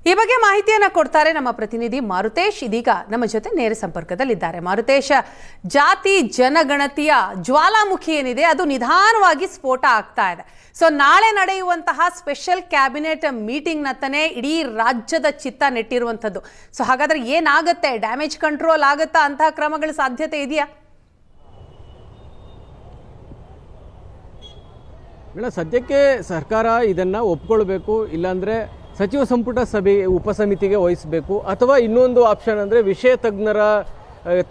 ಈ ಬಗ್ಗೆ ಮಾಹಿತಿಯನ್ನು ಕೊಡ್ತಾರೆ ನಮ್ಮ ಪ್ರತಿನಿಧಿ ಮಾರುತೇಶ್. ಇದೀಗ ನಮ್ಮ ಜೊತೆ ನೇರ ಸಂಪರ್ಕದಲ್ಲಿದ್ದಾರೆ. ಮಾರುತೇಶ್, ಜಾತಿ ಜನಗಣತಿಯ ಜ್ವಾಲಾಮುಖಿ ಏನಿದೆ ಅದು ನಿಧಾನವಾಗಿ ಸ್ಫೋಟ ಆಗ್ತಾ ಇದೆ. ಸೊ ನಾಳೆ ನಡೆಯುವಂತಹ ಸ್ಪೆಷಲ್ ಕ್ಯಾಬಿನೆಟ್ ಮೀಟಿಂಗ್ ನತ್ತನೇ ಇಡೀ ರಾಜ್ಯದ ಚಿತ್ತ ನೆಟ್ಟಿರುವಂಥದ್ದು. ಸೊ ಹಾಗಾದ್ರೆ ಏನಾಗುತ್ತೆ? ಡ್ಯಾಮೇಜ್ ಕಂಟ್ರೋಲ್ ಆಗುತ್ತಾ? ಅಂತಹ ಕ್ರಮಗಳ ಸಾಧ್ಯತೆ ಇದೆಯಾ? ಸದ್ಯಕ್ಕೆ ಸರ್ಕಾರ ಇದನ್ನು ಒಪ್ಕೊಳ್ಬೇಕು, ಇಲ್ಲಾಂದರೆ ಸಚಿವ ಸಂಪುಟ ಸಭೆ ಉಪಸಮಿತಿಗೆ ವಹಿಸಬೇಕು, ಅಥವಾ ಇನ್ನೊಂದು ಆಪ್ಷನ್ ಅಂದರೆ ವಿಷಯ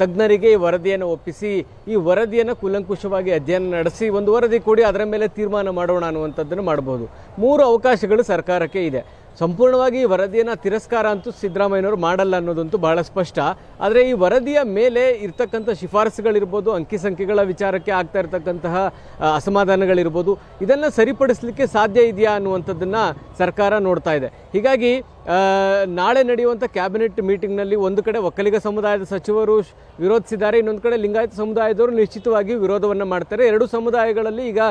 ತಜ್ಞರಿಗೆ ಈ ವರದಿಯನ್ನು ಒಪ್ಪಿಸಿ ಈ ವರದಿಯನ್ನು ಕೂಲಂಕುಷವಾಗಿ ಅಧ್ಯಯನ ನಡೆಸಿ ಒಂದು ವರದಿ ಕೊಡಿ, ಅದರ ಮೇಲೆ ತೀರ್ಮಾನ ಮಾಡೋಣ ಅನ್ನುವಂಥದ್ದನ್ನು ಮಾಡಬಹುದು. 3 ಅವಕಾಶಗಳು ಸರ್ಕಾರಕ್ಕೆ ಇದೆ. ಸಂಪೂರ್ಣವಾಗಿ ಈ ವರದಿಯನ್ನು ತಿರಸ್ಕಾರ ಅಂತೂ ಸಿದ್ದರಾಮಯ್ಯನವರು ಮಾಡಲ್ಲ ಅನ್ನೋದಂತೂ ಬಹಳ ಸ್ಪಷ್ಟ. ಆದರೆ ಈ ವರದಿಯ ಮೇಲೆ ಇರ್ತಕ್ಕಂಥ ಶಿಫಾರಸುಗಳಿರ್ಬೋದು, ಅಂಕಿ ಸಂಖ್ಯೆಗಳ ವಿಚಾರಕ್ಕೆ ಆಗ್ತಾ ಇರತಕ್ಕಂತಹ ಅಸಮಾಧಾನಗಳಿರ್ಬೋದು, ಇದನ್ನು ಸರಿಪಡಿಸಲಿಕ್ಕೆ ಸಾಧ್ಯ ಇದೆಯಾ ಅನ್ನುವಂಥದ್ದನ್ನು ಸರ್ಕಾರ ನೋಡ್ತಾ ಇದೆ. ಹೀಗಾಗಿ ನಾಳೆ ನಡೆಯುವಂಥ ಕ್ಯಾಬಿನೆಟ್ ಮೀಟಿಂಗ್ನಲ್ಲಿ ಒಂದು ಕಡೆ ಒಕ್ಕಲಿಗ ಸಮುದಾಯದ ಸಚಿವರು ವಿರೋಧಿಸಿದ್ದಾರೆ, ಇನ್ನೊಂದು ಕಡೆ ಲಿಂಗಾಯತ ಸಮುದಾಯದವರು ನಿಶ್ಚಿತವಾಗಿ ವಿರೋಧವನ್ನು ಮಾಡ್ತಾರೆ. 2 ಸಮುದಾಯಗಳಲ್ಲಿ ಈಗ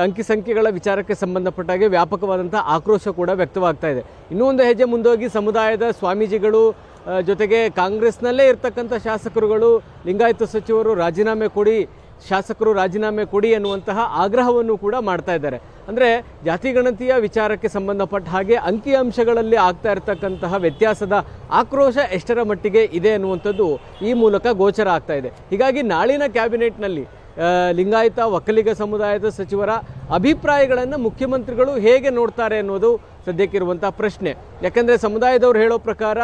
ಅಂಕಿ ಸಂಖ್ಯೆಗಳ ವಿಚಾರಕ್ಕೆ ಸಂಬಂಧಪಟ್ಟಾಗೆ ವ್ಯಾಪಕವಾದಂಥ ಆಕ್ರೋಶ ಕೂಡ ವ್ಯಕ್ತವಾಗ್ತಾ ಇದೆ. ಇನ್ನೂ ಒಂದು ಹೆಜ್ಜೆ ಮುಂದೋಗಿ ಸಮುದಾಯದ ಸ್ವಾಮೀಜಿಗಳು ಜೊತೆಗೆ ಕಾಂಗ್ರೆಸ್ನಲ್ಲೇ ಇರ್ತಕ್ಕಂಥ ಶಾಸಕರುಗಳು ಲಿಂಗಾಯತ ಸಚಿವರು ಶಾಸಕರು ರಾಜೀನಾಮೆ ಕೊಡಿ ಅನ್ನುವಂತಹ ಆಗ್ರಹವನ್ನು ಕೂಡ ಮಾಡ್ತಾ ಇದ್ದಾರೆ. ಅಂದರೆ ಜಾತಿ ಗಣತಿಯ ವಿಚಾರಕ್ಕೆ ಸಂಬಂಧಪಟ್ಟ ಹಾಗೆ ಅಂಕಿಅಂಶಗಳಲ್ಲಿ ಆಗ್ತಾ ಇರತಕ್ಕಂತಹ ವ್ಯತ್ಯಾಸದ ಆಕ್ರೋಶ ಎಷ್ಟರ ಮಟ್ಟಿಗೆ ಇದೆ ಅನ್ನುವಂಥದ್ದು ಈ ಮೂಲಕ ಗೋಚರ ಆಗ್ತಾ ಇದೆ. ಹೀಗಾಗಿ ನಾಳಿನ ಕ್ಯಾಬಿನೆಟ್ನಲ್ಲಿ ಲಿಂಗಾಯತ ಒಕ್ಕಲಿಗ ಸಮುದಾಯದ ಸಚಿವರ ಅಭಿಪ್ರಾಯಗಳನ್ನು ಮುಖ್ಯಮಂತ್ರಿಗಳು ಹೇಗೆ ನೋಡ್ತಾರೆ ಅನ್ನೋದು ಸದ್ಯಕ್ಕಿರುವಂಥ ಪ್ರಶ್ನೆ. ಯಾಕಂದರೆ ಸಮುದಾಯದವರು ಹೇಳೋ ಪ್ರಕಾರ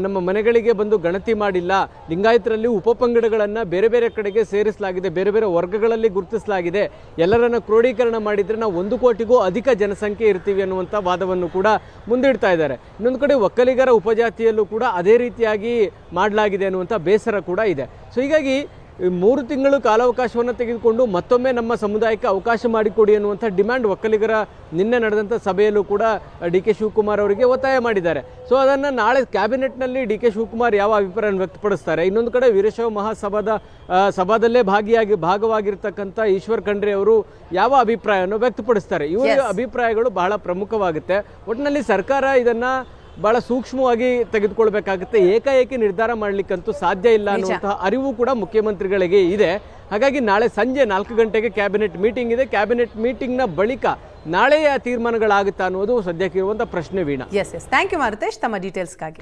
ನಮ್ಮ ಮನೆಗಳಿಗೆ ಬಂದು ಗಣತಿ ಮಾಡಿಲ್ಲ, ಲಿಂಗಾಯತರಲ್ಲಿ ಉಪಪಂಗಡಗಳನ್ನು ಬೇರೆ ಬೇರೆ ಕಡೆಗೆ ಸೇರಿಸಲಾಗಿದೆ, ಬೇರೆ ಬೇರೆ ವರ್ಗಗಳಲ್ಲಿ ಗುರುತಿಸಲಾಗಿದೆ, ಎಲ್ಲರನ್ನ ಕ್ರೋಢೀಕರಣ ಮಾಡಿದರೆ ನಾವು 1 ಕೋಟಿಗೂ ಅಧಿಕ ಜನಸಂಖ್ಯೆ ಇರ್ತೀವಿ ಅನ್ನುವಂಥ ವಾದವನ್ನು ಕೂಡ ಮುಂದಿಡ್ತಾ ಇದ್ದಾರೆ. ಇನ್ನೊಂದು ಕಡೆ ಒಕ್ಕಲಿಗರ ಉಪಜಾತಿಯಲ್ಲೂ ಕೂಡ ಅದೇ ರೀತಿಯಾಗಿ ಮಾಡಲಾಗಿದೆ ಅನ್ನುವಂಥ ಬೇಸರ ಕೂಡ ಇದೆ. ಸೊ ಹೀಗಾಗಿ 3 ತಿಂಗಳು ಕಾಲಾವಕಾಶವನ್ನು ತೆಗೆದುಕೊಂಡು ಮತ್ತೊಮ್ಮೆ ನಮ್ಮ ಸಮುದಾಯಕ್ಕೆ ಅವಕಾಶ ಮಾಡಿಕೊಡಿ ಅನ್ನುವಂಥ ಡಿಮ್ಯಾಂಡ್ ಒಕ್ಕಲಿಗರ ನಿನ್ನೆ ನಡೆದಂಥ ಸಭೆಯಲ್ಲೂ ಕೂಡ ಡಿ ಕೆ ಶಿವಕುಮಾರ್ ಅವರಿಗೆ ಒತ್ತಾಯ ಮಾಡಿದ್ದಾರೆ. ಸೊ ಅದನ್ನು ನಾಳೆ ಕ್ಯಾಬಿನೆಟ್ನಲ್ಲಿ ಡಿ ಕೆ ಶಿವಕುಮಾರ್ ಯಾವ ಅಭಿಪ್ರಾಯವನ್ನು ವ್ಯಕ್ತಪಡಿಸ್ತಾರೆ, ಇನ್ನೊಂದು ಕಡೆ ವೀರಶೈವ ಸಭಾದಲ್ಲೇ ಭಾಗವಾಗಿರ್ತಕ್ಕಂಥ ಈಶ್ವರ್ ಖಂಡ್ರೆ ಅವರು ಯಾವ ಅಭಿಪ್ರಾಯವನ್ನು ವ್ಯಕ್ತಪಡಿಸ್ತಾರೆ, ಇವರ ಅಭಿಪ್ರಾಯಗಳು ಬಹಳ ಪ್ರಮುಖವಾಗುತ್ತೆ. ಒಟ್ಟಿನಲ್ಲಿ ಸರ್ಕಾರ ಇದನ್ನು ಬಹಳ ಸೂಕ್ಷ್ಮವಾಗಿ ತೆಗೆದುಕೊಳ್ಬೇಕಾಗುತ್ತೆ. ಏಕಾಏಕಿ ನಿರ್ಧಾರ ಮಾಡಲಿಕ್ಕಂತೂ ಸಾಧ್ಯ ಇಲ್ಲ ಅನ್ನುವಂತಹ ಅರಿವು ಕೂಡ ಮುಖ್ಯಮಂತ್ರಿಗಳಿಗೆ ಇದೆ. ಹಾಗಾಗಿ ನಾಳೆ ಸಂಜೆ 4 ಗಂಟೆಗೆ ಕ್ಯಾಬಿನೆಟ್ ಮೀಟಿಂಗ್ ಇದೆ. ಕ್ಯಾಬಿನೆಟ್ ಮೀಟಿಂಗ್ನ ಬಳಿಕ ನಾಳೆಯ ತೀರ್ಮಾನಗಳಾಗುತ್ತಾ ಅನ್ನೋದು ಸದ್ಯಕ್ಕಿರುವಂಥ ಪ್ರಶ್ನೆ. Veena, yes thank you Maruthesh ತಮ್ಮ ಡೀಟೇಲ್ಸ್ಗಾಗಿ.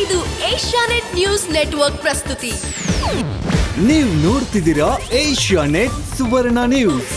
ಇದು ಏಷ್ಯಾನೆಟ್ ನ್ಯೂಸ್ ನೆಟ್ವರ್ಕ್ ಪ್ರಸ್ತುತಿ. ನೀವು ನೋಡ್ತಿದ್ದೀರಾ ಏಷ್ಯಾನೆಟ್ ಸುವರ್ಣ ನ್ಯೂಸ್.